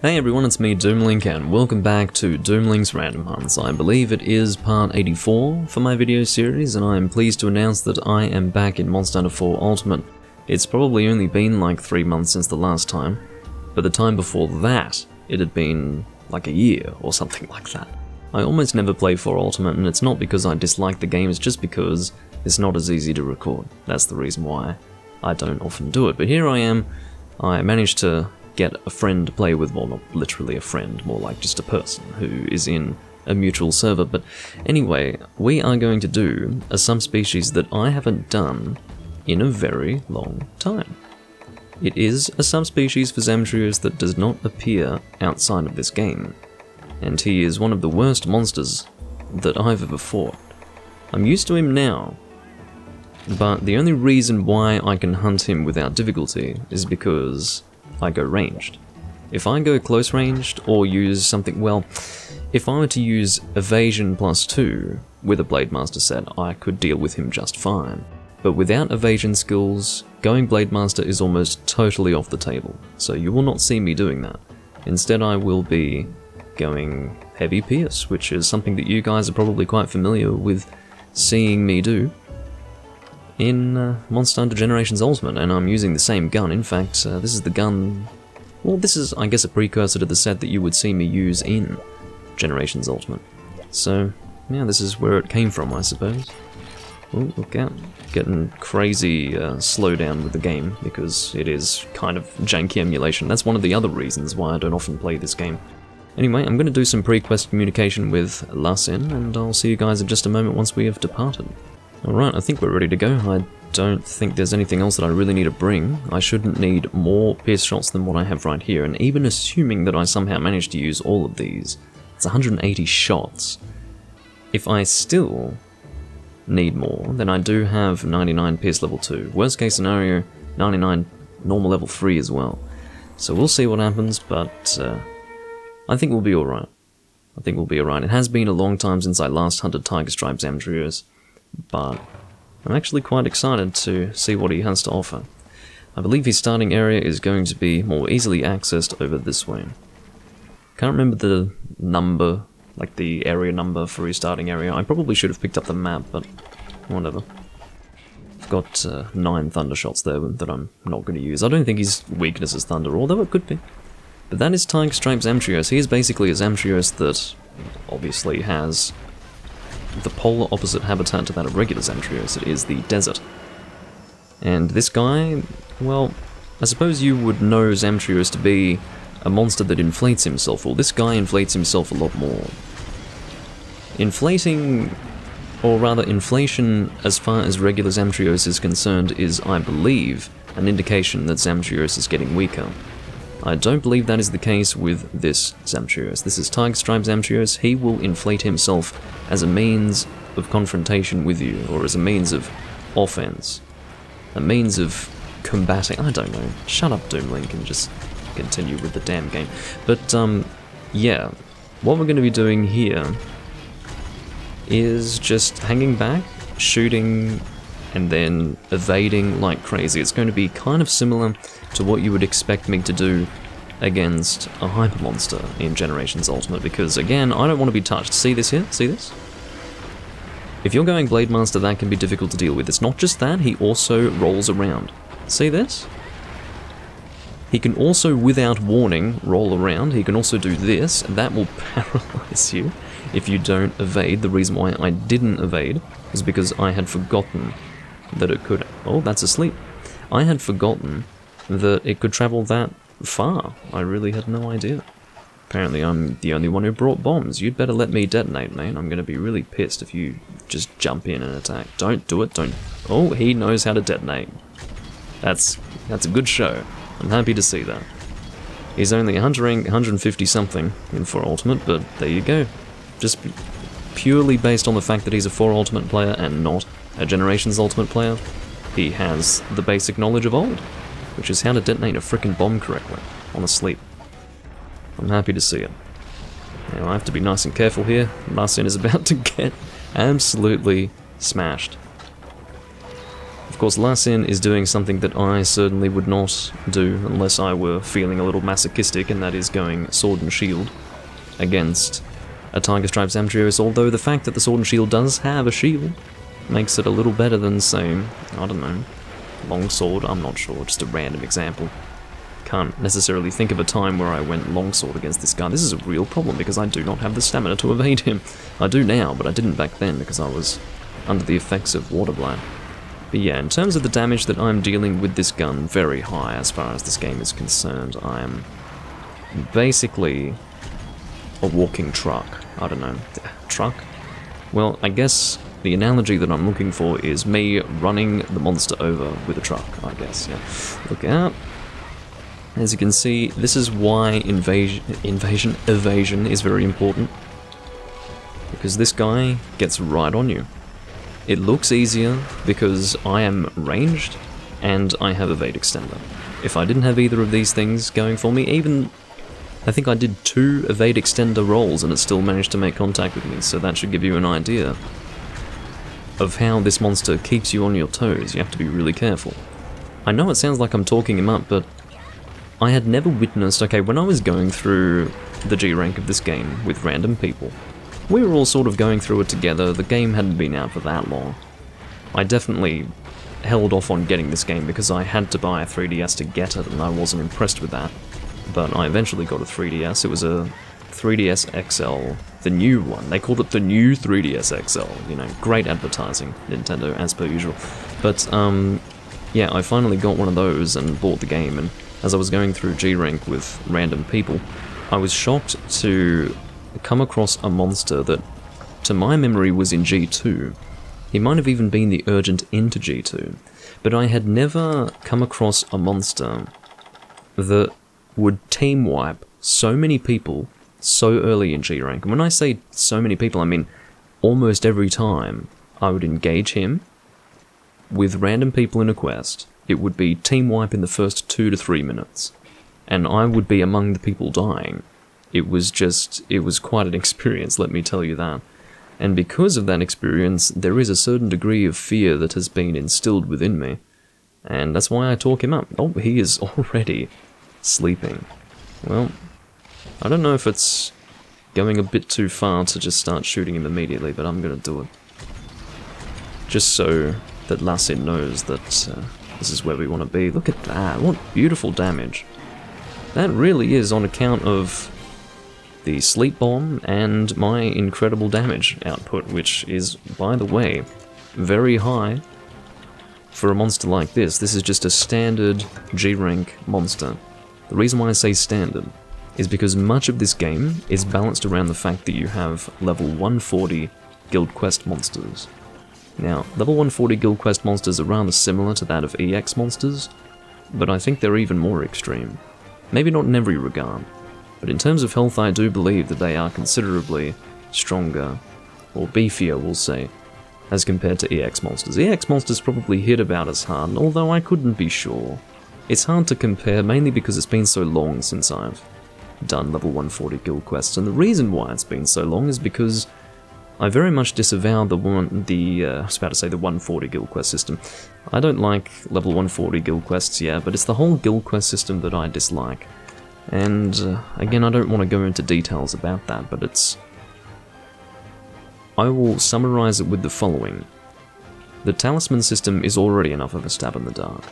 Hey everyone, it's me Doomlink and welcome back to Doomlink's Random Hunts. I believe it is part 84 for my video series and I am pleased to announce that I am back in Monster Hunter 4 Ultimate. It's probably only been like 3 months since the last time, but the time before that it had been like a year or something like that. I almost never play 4 Ultimate and it's not because I dislike the game, it's just because it's not as easy to record. That's the reason why I don't often do it, but here I am. I managed to get a friend to play with, well, not literally a friend, more like just a person who is in a mutual server. But anyway, we are going to do a subspecies that I haven't done in a very long time. It is a subspecies for Zamtrios that does not appear outside of this game, and he is one of the worst monsters that I've ever fought. I'm used to him now, but the only reason why I can hunt him without difficulty is because I go ranged. If I go close ranged or use something, well, if I were to use evasion +2 with a Blade Master set, I could deal with him just fine. But without evasion skills, going Blade Master is almost totally off the table, so you will not see me doing that. Instead I will be going heavy pierce, which is something that you guys are probably quite familiar with seeing me do in Monster Hunter Generations Ultimate, and I'm using the same gun. In fact, this is the gun, well, this is, I guess, a precursor to the set that you would see me use in Generations Ultimate. So, yeah, this is where it came from, I suppose. Oh, look out. Getting crazy slowdown with the game, because it is kind of janky emulation. That's one of the other reasons why I don't often play this game. Anyway, I'm going to do some pre-quest communication with Lasin, and I'll see you guys in just a moment once we have departed. Alright, I think we're ready to go. I don't think there's anything else that I really need to bring. I shouldn't need more pierce shots than what I have right here, and even assuming that I somehow managed to use all of these, it's 180 shots. If I still need more, then I do have 99 pierce level 2. Worst case scenario, 99 normal level 3 as well. So we'll see what happens, but I think we'll be alright. I think we'll be alright. It has been a long time since I last hunted Tigerstripe Zamtrios, but I'm actually quite excited to see what he has to offer. I believe his starting area is going to be more easily accessed over this way. Can't remember the number, like the area number for his starting area. I probably should have picked up the map, but whatever. I've got 9 thunder shots there that I'm not going to use. I don't think his weakness is thunder, although it could be. But that is Tigerstripe Zamtrios. He is basically a Zamtrios that obviously has the polar opposite habitat to that of regular Zamtrios. It is the desert. And this guy, well, I suppose you would know Zamtrios to be a monster that inflates himself. Well, this guy inflates himself a lot more. Inflating, or rather inflation as far as regular Zamtrios is concerned is, I believe, an indication that Zamtrios is getting weaker. I don't believe that is the case with this Zamtrios. This is Tigerstripe Zamtrios. He will inflate himself as a means of confrontation with you, or as a means of offense. A means of combating. I don't know. Shut up, Doomlink, and just continue with the damn game. But, yeah. What we're going to be doing here is just hanging back, shooting, and then evading like crazy. It's going to be kind of similar to what you would expect me to do against a hyper monster in Generations Ultimate, because again, I don't want to be touched. See this here? See this? If you're going Blade Master, that can be difficult to deal with. It's not just that, he also rolls around. See this? He can also, without warning, roll around. He can also do this, and that will paralyze you if you don't evade. The reason why I didn't evade is because I had forgotten that it could... Oh, that's asleep. I had forgotten that it could travel that far. I really had no idea. Apparently I'm the only one who brought bombs. You'd better let me detonate, mate. I'm going to be really pissed if you just jump in and attack. Don't do it, don't... Oh, he knows how to detonate. That's a good show. I'm happy to see that. He's only 150 something in 4 Ultimate, but there you go. Just purely based on the fact that he's a 4 Ultimate player and not a Generations Ultimate player, he has the basic knowledge of old, which is how to detonate a frickin' bomb correctly on a sleep. I'm happy to see it. Now I have to be nice and careful here. Lasin is about to get absolutely smashed. Of course, Lassin is doing something that I certainly would not do unless I were feeling a little masochistic, and that is going sword and shield against a Tigerstripe Zamtrios, although the fact that the sword and shield does have a shield makes it a little better than, say, I don't know, longsword, I'm not sure, just a random example. Can't necessarily think of a time where I went longsword against this guy. This is a real problem because I do not have the stamina to evade him. I do now, but I didn't back then because I was under the effects of Water Blight. But yeah, in terms of the damage that I'm dealing with this gun, very high as far as this game is concerned. I am basically a walking truck. I don't know, truck? Well, I guess the analogy that I'm looking for is me running the monster over with a truck, I guess, yeah. Look out. As you can see, this is why evasion is very important. Because this guy gets right on you. It looks easier because I am ranged and I have evade extender. If I didn't have either of these things going for me, even I think I did 2 evade extender rolls and it still managed to make contact with me, so that should give you an idea of how this monster keeps you on your toes. You have to be really careful. I know it sounds like I'm talking him up, but I had never witnessed, okay, when I was going through the G rank of this game with random people, we were all sort of going through it together. The game hadn't been out for that long. I definitely held off on getting this game because I had to buy a 3DS to get it and I wasn't impressed with that. But I eventually got a 3DS. It was a 3DS XL, the new one. They called it the new 3DS XL, you know, great advertising, Nintendo, as per usual. But, yeah, I finally got one of those and bought the game, and as I was going through G-Rank with random people, I was shocked to come across a monster that, to my memory, was in G2. He might have even been the urgent into G2, but I had never come across a monster that would team wipe so many people so early in G-Rank. And when I say so many people, I mean almost every time I would engage him with random people in a quest, it would be team wipe in the first 2 to 3 minutes, and I would be among the people dying. It was quite an experience, let me tell you that. And because of that experience, there is a certain degree of fear that has been instilled within me, and that's why I talk him up. Oh, he is already sleeping. Well, I don't know if it's going a bit too far to just start shooting him immediately, but I'm gonna do it. Just so that Lassin knows that this is where we want to be. Look at that, what beautiful damage. That really is on account of the sleep bomb and my incredible damage output, which is, by the way, very high for a monster like this. This is just a standard G-rank monster. The reason why I say standard is because much of this game is balanced around the fact that you have level 140 guild quest monsters. Now, level 140 guild quest monsters are rather similar to that of EX monsters, but I think they're even more extreme. Maybe not in every regard, but in terms of health I do believe that they are considerably stronger, or beefier we'll say, as compared to EX monsters. EX monsters probably hit about as hard, although I couldn't be sure. It's hard to compare, mainly because it's been so long since I've done level 140 guild quests, and the reason why it's been so long is because I very much disavow the 140 guild quest system. I don't like level 140 guild quests, yeah, but it's the whole guild quest system that I dislike. And again, I don't want to go into details about that, but it's... I will summarize it with the following. The talisman system is already enough of a stab in the dark.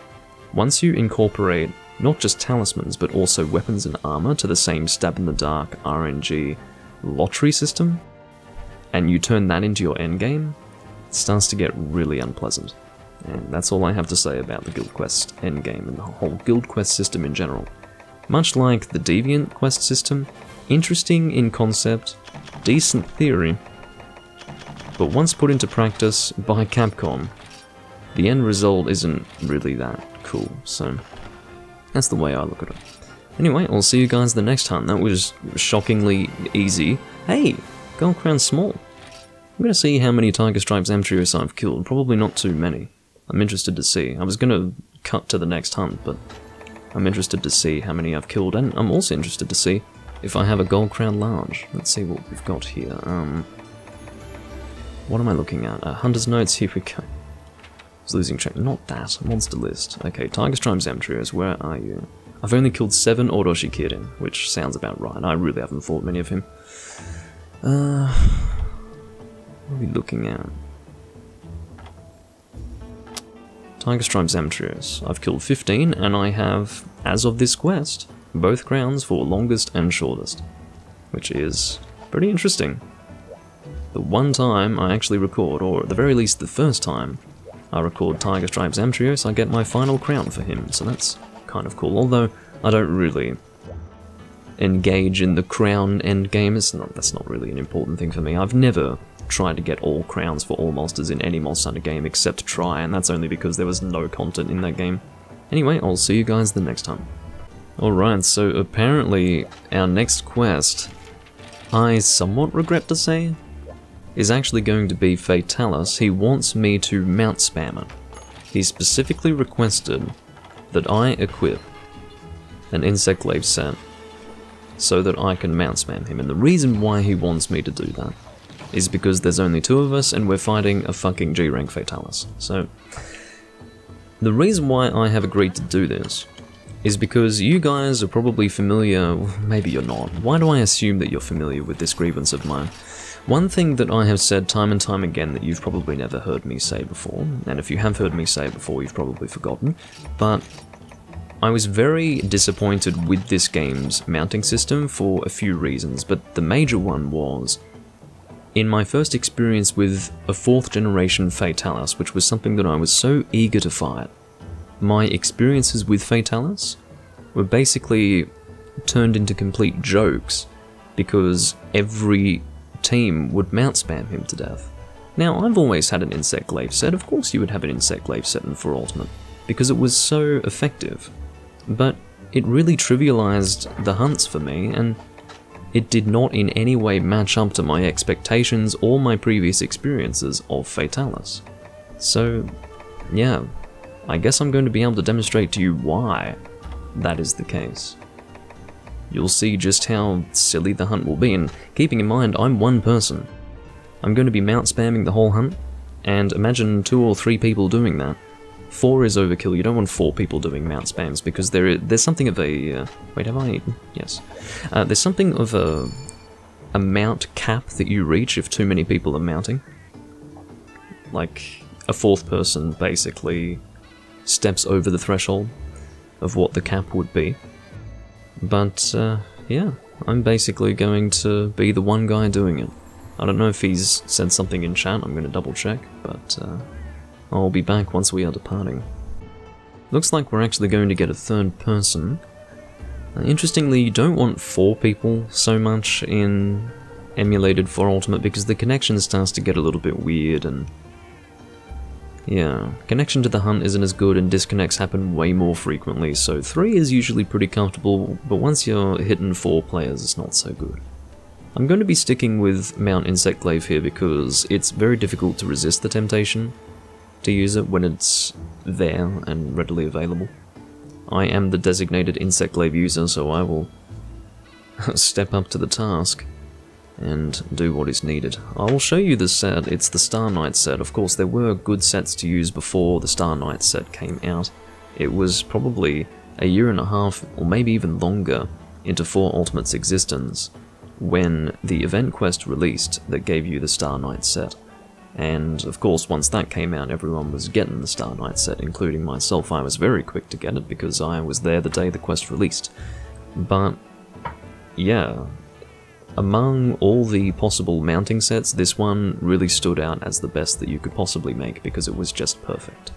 Once you incorporate not just talismans, but also weapons and armor to the same stab in the dark RNG lottery system, and you turn that into your endgame, it starts to get really unpleasant. And that's all I have to say about the guild quest endgame and the whole guild quest system in general. Much like the Deviant quest system, interesting in concept, decent theory, but once put into practice by Capcom, the end result isn't really that cool, so that's the way I look at it. Anyway, I'll see you guys the next hunt. That was shockingly easy. Hey, Gold Crown Small. I'm gonna see how many Tigerstripe Zamtrios I've killed. Probably not too many. I'm interested to see. I was gonna cut to the next hunt, but I'm interested to see how many I've killed, and I'm also interested to see if I have a Gold Crown Large. Let's see what we've got here. What am I looking at? Hunter's Notes, here we go. It's losing track. Not that. Monster list. Okay, Tigerstripe Zamtrios, where are you? I've only killed 7 Orochi Kirin, which sounds about right. I really haven't fought many of him. What are we looking at? Tigerstripe Zamtrios. I've killed 15, and I have, as of this quest, both crowns for longest and shortest, which is pretty interesting. The one time I actually record, or at the very least the first time I record Tigerstripe Zamtrios, I get my final crown for him, so that's kind of cool, although I don't really engage in the crown endgame. That's not really an important thing for me. I've never tried to get all crowns for all monsters in any Monster Hunter game except try, and that's only because there was no content in that game. Anyway, I'll see you guys the next time. Alright, so apparently our next quest, I somewhat regret to say, is actually going to be Fatalis. He wants me to mount spam it. He specifically requested that I equip an insect glaive set so that I can mount spam him, and the reason why he wants me to do that is because there's only 2 of us and we're fighting a fucking G-rank Fatalis. So, the reason why I have agreed to do this is because you guys are probably familiar, maybe you're not. Why do I assume that you're familiar with this grievance of mine? One thing that I have said time and time again that you've probably never heard me say before, and if you have heard me say it before, you've probably forgotten, but I was very disappointed with this game's mounting system for a few reasons, but the major one was, in my first experience with a 4th generation Fatalis, which was something that I was so eager to fight, my experiences with Fatalis were basically turned into complete jokes because every team would mount spam him to death. Now, I've always had an insect glaive set. Of course you would have an insect glaive set in 4 Ultimate, because it was so effective. But it really trivialized the hunts for me, and it did not in any way match up to my expectations or my previous experiences of Fatalis. So, yeah, I guess I'm going to be able to demonstrate to you why that is the case. You'll see just how silly the hunt will be, and keeping in mind I'm one person. I'm going to be mount spamming the whole hunt, and imagine 2 or 3 people doing that. 4 is overkill. You don't want 4 people doing mount spams, because there's something of a... wait, have I eaten? Yes. There's something of a mount cap that you reach if too many people are mounting. Like, a 4th person basically steps over the threshold of what the cap would be. But, yeah, I'm basically going to be the one guy doing it. I don't know if he's said something in chat, I'm going to double check, but I'll be back once we are departing. Looks like we're actually going to get a 3rd person. Interestingly, you don't want 4 people so much in emulated 4 Ultimate because the connection starts to get a little bit weird, and yeah, connection to the hunt isn't as good and disconnects happen way more frequently, so 3 is usually pretty comfortable, but once you're hitting 4 players it's not so good. I'm going to be sticking with Mount Insect Glaive here because it's very difficult to resist the temptation to use it when it's there and readily available. I am the designated Insect Glaive user, so I will step up to the task and do what is needed. I will show you the set. It's the Star Knight set. Of course, there were good sets to use before the Star Knight set came out. It was probably a year and a half, or maybe even longer, into 4 Ultimate's existence when the event quest released that gave you the Star Knight set. And of course, once that came out, everyone was getting the Star Knight set, including myself. I was very quick to get it because I was there the day the quest released. But yeah, among all the possible mounting sets, this one really stood out as the best that you could possibly make because it was just perfect.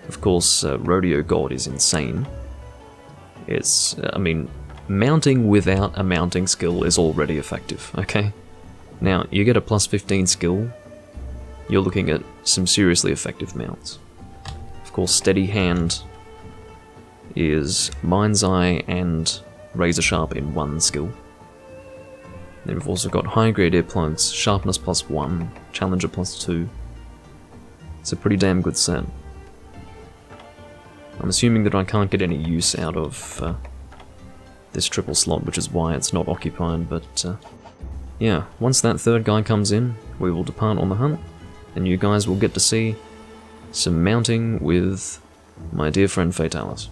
Of course, Rodeo God is insane. It's, I mean, mounting without a mounting skill is already effective, okay? Now, you get a plus 15 skill, you're looking at some seriously effective mounts. Of course, Steady Hand is Mind's Eye and Razor Sharp in 1 skill. Then we've also got high grade earplugs, Sharpness plus 1, Challenger plus 2. It's a pretty damn good set. I'm assuming that I can't get any use out of this triple slot, which is why it's not occupied, but yeah, once that 3rd guy comes in, we will depart on the hunt, and you guys will get to see some mounting with my dear friend Fatalis.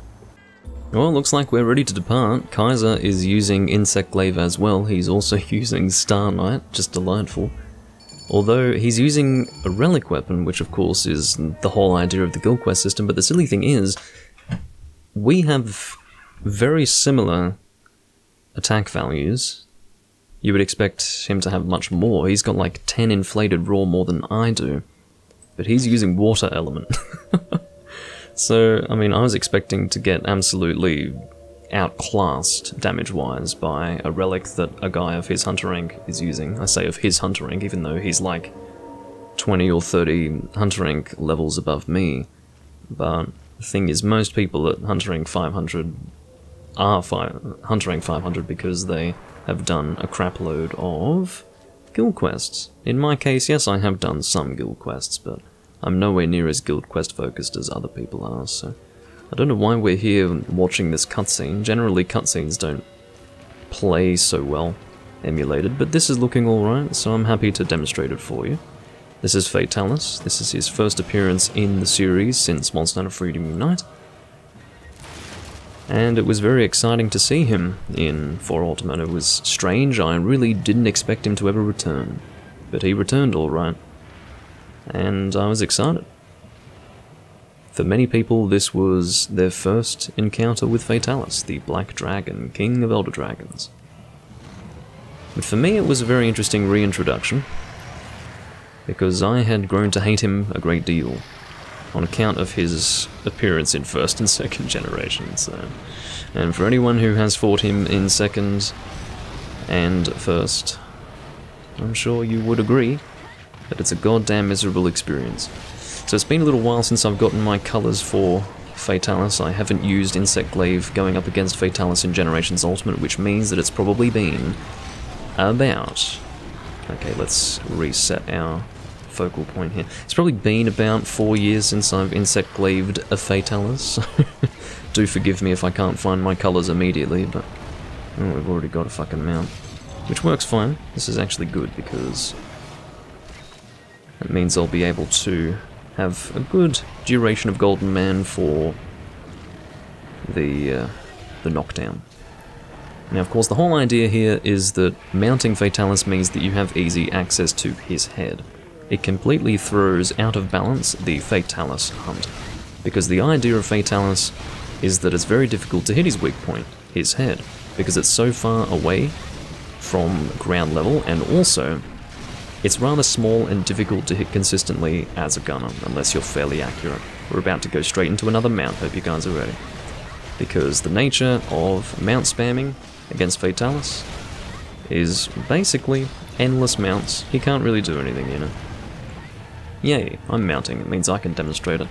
Well, looks like we're ready to depart. Kaiser is using Insect Glaive as well. He's also using Star Knight, just delightful. Although he's using a relic weapon, which of course is the whole idea of the guild quest system, but the silly thing is, we have very similar attack values. You would expect him to have much more. He's got like 10 inflated raw more than I do. But he's using water element. So, I mean, I was expecting to get absolutely outclassed damage-wise by a relic that a guy of his hunter rank is using. I say of his hunter rank, even though he's like 20 or 30 hunter rank levels above me. But the thing is, most people at hunter rank 500 are hunter rank 500 because they have done a crap load of guild quests. In my case, yes, I have done some guild quests, but I'm nowhere near as guild quest focused as other people are, so I don't know why we're here watching this cutscene. Generally, cutscenes don't play so well emulated, but this is looking alright, so I'm happy to demonstrate it for you. This is Fatalis. This is his first appearance in the series since Monster Hunter Freedom Unite. And it was very exciting to see him in For Ultimate. It was strange, I really didn't expect him to ever return. But he returned alright. And I was excited. For many people, this was their first encounter with Fatalis, the Black Dragon, King of Elder Dragons. But for me, it was a very interesting reintroduction, because I had grown to hate him a great deal on account of his appearance in first and second generations. And for anyone who has fought him in second and first, I'm sure you would agree that it's a goddamn miserable experience. So it's been a little while since I've gotten my colours for Fatalis. I haven't used Insect Glaive going up against Fatalis in Generations Ultimate, which means that it's probably been about... Okay, let's reset our focal point here. It's probably been about 4 years since I've Insect Glaved a Fatalis, so do forgive me if I can't find my colours immediately, but oh, we've already got a fucking mount, which works fine. This is actually good because it means I'll be able to have a good duration of Golden Man for the knockdown. Now, of course, the whole idea here is that mounting Fatalis means that you have easy access to his head. It completely throws out of balance the Fatalis hunt, because the idea of Fatalis is that it's very difficult to hit his weak point, his head, because it's so far away from ground level, and also it's rather small and difficult to hit consistently as a gunner, unless you're fairly accurate. We're about to go straight into another mount, hope you guys are ready. Because the nature of mount spamming against Fatalis is basically endless mounts. He can't really do anything, you know. Yay, I'm mounting, it means I can demonstrate it.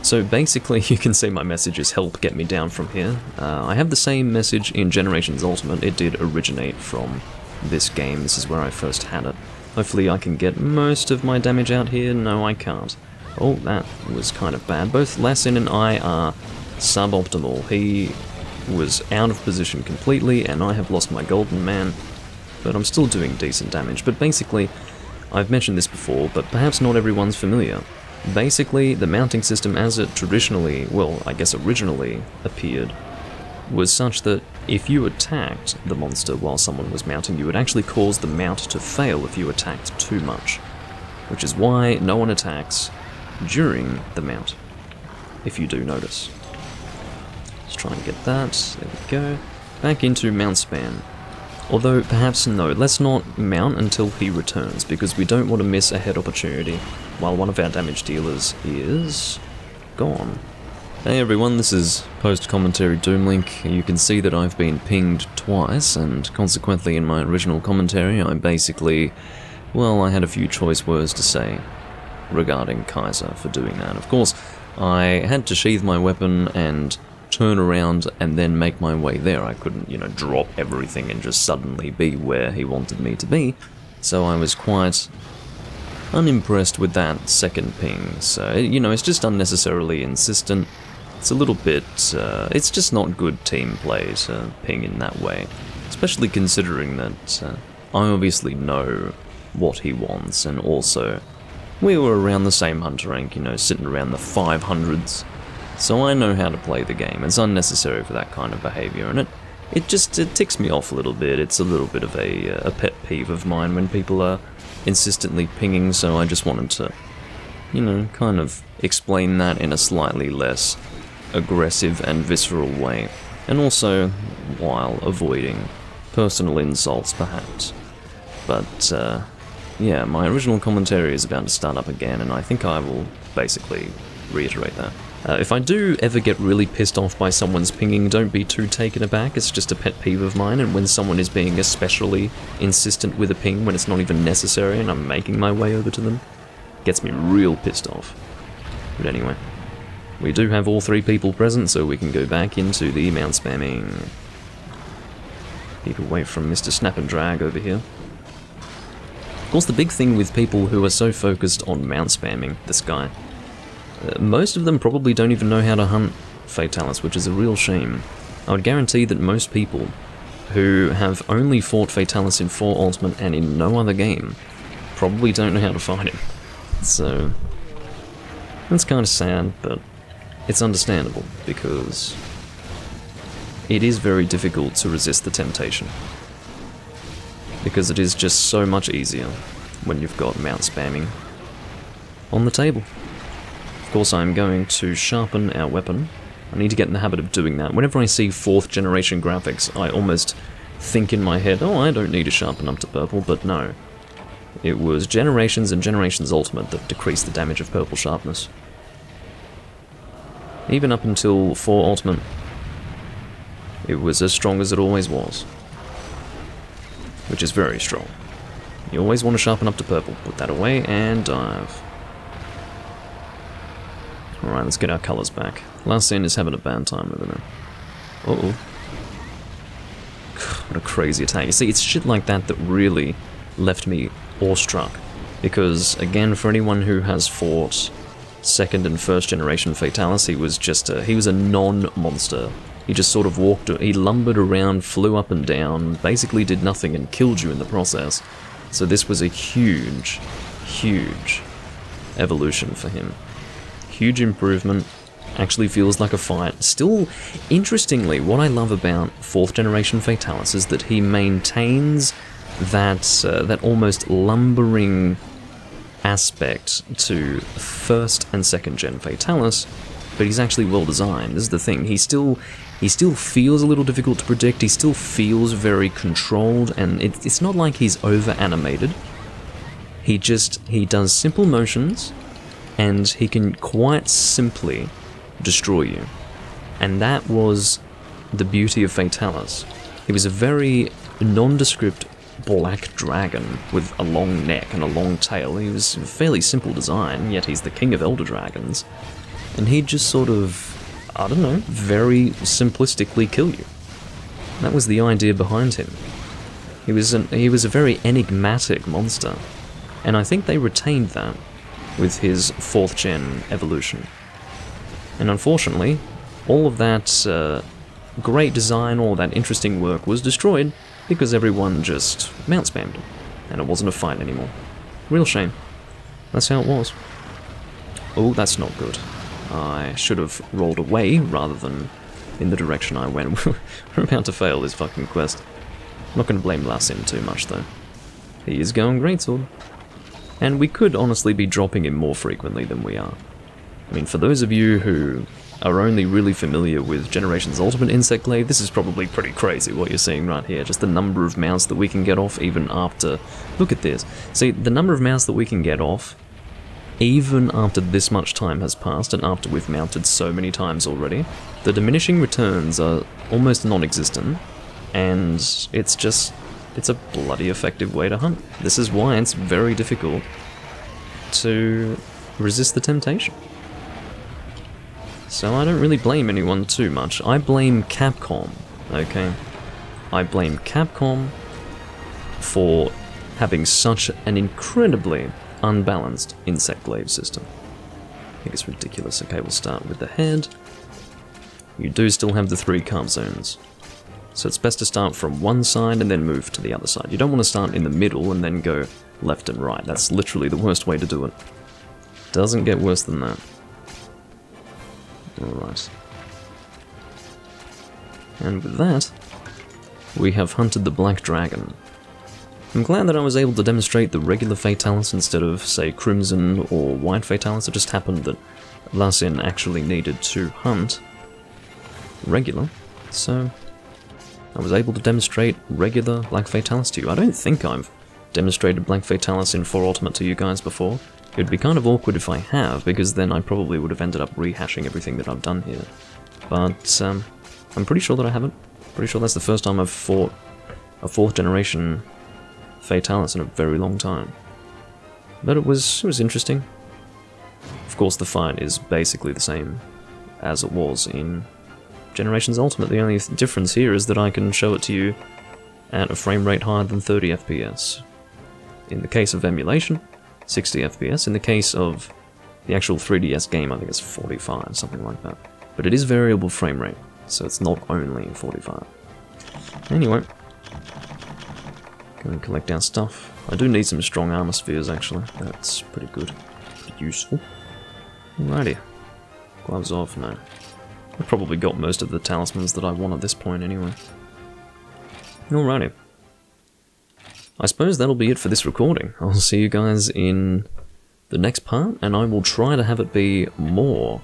So basically, you can see my message is help get me down from here. I have the same message in Generations Ultimate. It did originate from this game. This is where I first had it. Hopefully I can get most of my damage out here. No, I can't. Oh, that was kind of bad. Both Lassin and I are suboptimal. He was out of position completely, and I have lost my Golden Man, but I'm still doing decent damage. But basically, I've mentioned this before, but perhaps not everyone's familiar. Basically, the mounting system as it traditionally, well, I guess originally, appeared, was such that if you attacked the monster while someone was mounting, you would actually cause the mount to fail if you attacked too much. Which is why no one attacks during the mount, if you do notice. Let's try and get that, there we go. Back into mount spam. Although, perhaps no, let's not mount until he returns, because we don't want to miss a head opportunity while one of our damage dealers is gone. Hey everyone, this is post-commentary Doomlink. You can see that I've been pinged twice, and consequently in my original commentary I basically, well, I had a few choice words to say regarding Kaiser for doing that. Of course, I had to sheath my weapon and turn around and then make my way there. I couldn't, you know, drop everything and just suddenly be where he wanted me to be, so I was quite unimpressed with that second ping. So, you know, it's just unnecessarily insistent. It's a little bit, it's just not good team play to ping in that way, especially considering that I obviously know what he wants, and also, We were around the same hunter rank, you know, sitting around the 500s. So I know how to play the game. It's unnecessary for that kind of behaviour, and it ticks me off a little bit. It's a little bit of a pet peeve of mine when people are insistently pinging, so I just wanted to, you know, kind of explain that in a slightly less aggressive and visceral way. And also, while avoiding personal insults, perhaps. But, yeah, my original commentary is about to start up again, and I think I will basically reiterate that. If I do ever get really pissed off by someone's pinging, don't be too taken aback. It's just a pet peeve of mine, and when someone is being especially insistent with a ping when it's not even necessary and I'm making my way over to them, it gets me real pissed off. But anyway, we do have all 3 people present, so we can go back into the mount spamming. Keep away from Mr. Snap and Drag over here. Of course, the big thing with people who are so focused on mount spamming this guy, most of them probably don't even know how to hunt Fatalis, which is a real shame. I would guarantee that most people who have only fought Fatalis in 4 Ultimate and in no other game probably don't know how to fight him. So, that's kind of sad, but it's understandable, because it is very difficult to resist the temptation. Because it is just so much easier when you've got mount spamming on the table. Of course, I'm going to sharpen our weapon. I need to get in the habit of doing that. Whenever I see 4th generation graphics, I almost think in my head, oh, I don't need to sharpen up to purple, but no. It was Generations and Generations Ultimate that decreased the damage of purple sharpness. Even up until 4 Ultimate, it was as strong as it always was. Which is very strong. You always want to sharpen up to purple. Put that away and dive. Alright, let's get our colours back. Last scene is having a bad time over there. Uh-oh. What a crazy attack. You see, it's shit like that that really left me awestruck. Because, again, for anyone who has fought 2nd and 1st generation Fatalis, he was a non-monster. He just sort of he lumbered around, flew up and down, basically did nothing and killed you in the process. So this was a huge, huge evolution for him. Huge improvement, actually feels like a fight. Still, interestingly, what I love about 4th generation Fatalis is that he maintains that almost lumbering aspect to 1st and 2nd gen Fatalis, but he's actually well designed. This is the thing. He still feels a little difficult to predict. He still feels very controlled, and it's not like he's over animated. He does simple motions, and he can quite simply destroy you. And that was the beauty of Fatalis. He was a very nondescript black dragon with a long neck and a long tail. He was a fairly simple design, yet he's the king of elder dragons. And he'd just sort of, I don't know, very simplistically kill you. That was the idea behind him. He was a very enigmatic monster, and I think they retained that with his 4th gen evolution. And unfortunately, all of that great design, all that interesting work was destroyed because everyone just mount spammed him, and it wasn't a fight anymore. Real shame. That's how it was. Oh, that's not good. I should have rolled away rather than in the direction I went. We're about to fail this fucking quest. I'm not going to blame Lassin too much, though. He is going greatsword. And we could honestly be dropping him more frequently than we are. I mean, for those of you who are only really familiar with Generations Ultimate Insect Glaive, this is probably pretty crazy what you're seeing right here. Just the number of mounts that we can get off even after... Look at this. See, the number of mounts that we can get off even after this much time has passed, and after we've mounted so many times already, the diminishing returns are almost non-existent, and it's a bloody effective way to hunt. This is why it's very difficult to resist the temptation. So I don't really blame anyone too much. I blame Capcom, okay? I blame Capcom for having such an incredibly unbalanced insect glaive system. I think it's ridiculous. Okay, we'll start with the head. You do still have the 3 carve zones, so it's best to start from one side and then move to the other side. You don't want to start in the middle and then go left and right. That's literally the worst way to do it. Doesn't get worse than that. Alright. And with that, we have hunted the Black Dragon. I'm glad that I was able to demonstrate the regular Fatalis instead of, say, Crimson or White Fatalis. It just happened that Lasin actually needed to hunt regular, so I was able to demonstrate regular Black Fatalis to you. I don't think I've demonstrated Black Fatalis in 4 Ultimate to you guys before. It would be kind of awkward if I have, because then I probably would have ended up rehashing everything that I've done here. But I'm pretty sure that I haven't. Pretty sure that's the first time I've fought a 4th generation Fatalis in a very long time. But it was interesting. Of course, the fight is basically the same as it was in Generations Ultimate. The only difference here is that I can show it to you at a frame rate higher than 30 FPS. In the case of emulation, 60 FPS. In the case of the actual 3DS game, I think it's 45, something like that. But it is variable frame rate, so it's not only 45. Anyway, go and collect our stuff. I do need some strong armor spheres, actually. That's pretty good. Pretty useful. Alrighty. Gloves off, no. I've probably got most of the talismans that I want at this point anyway. Alrighty. I suppose that'll be it for this recording. I'll see you guys in the next part, and I will try to have it be more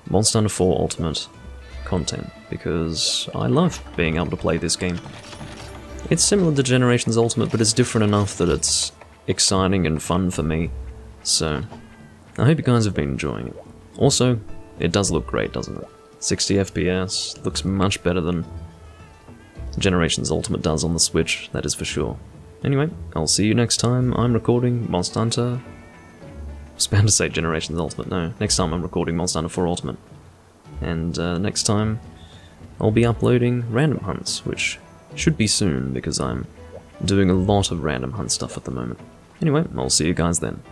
Monster Hunter 4 Ultimate content, because I love being able to play this game. It's similar to Generations Ultimate, but it's different enough that it's exciting and fun for me, so I hope you guys have been enjoying it. Also, it does look great, doesn't it? 60 FPS, looks much better than Generations Ultimate does on the Switch, that is for sure. Anyway, I'll see you next time I'm recording Monster Hunter... I was bound to say Generations Ultimate, no. Next time I'm recording Monster Hunter 4 Ultimate. And next time I'll be uploading random hunts, which should be soon because I'm doing a lot of random hunt stuff at the moment. Anyway, I'll see you guys then.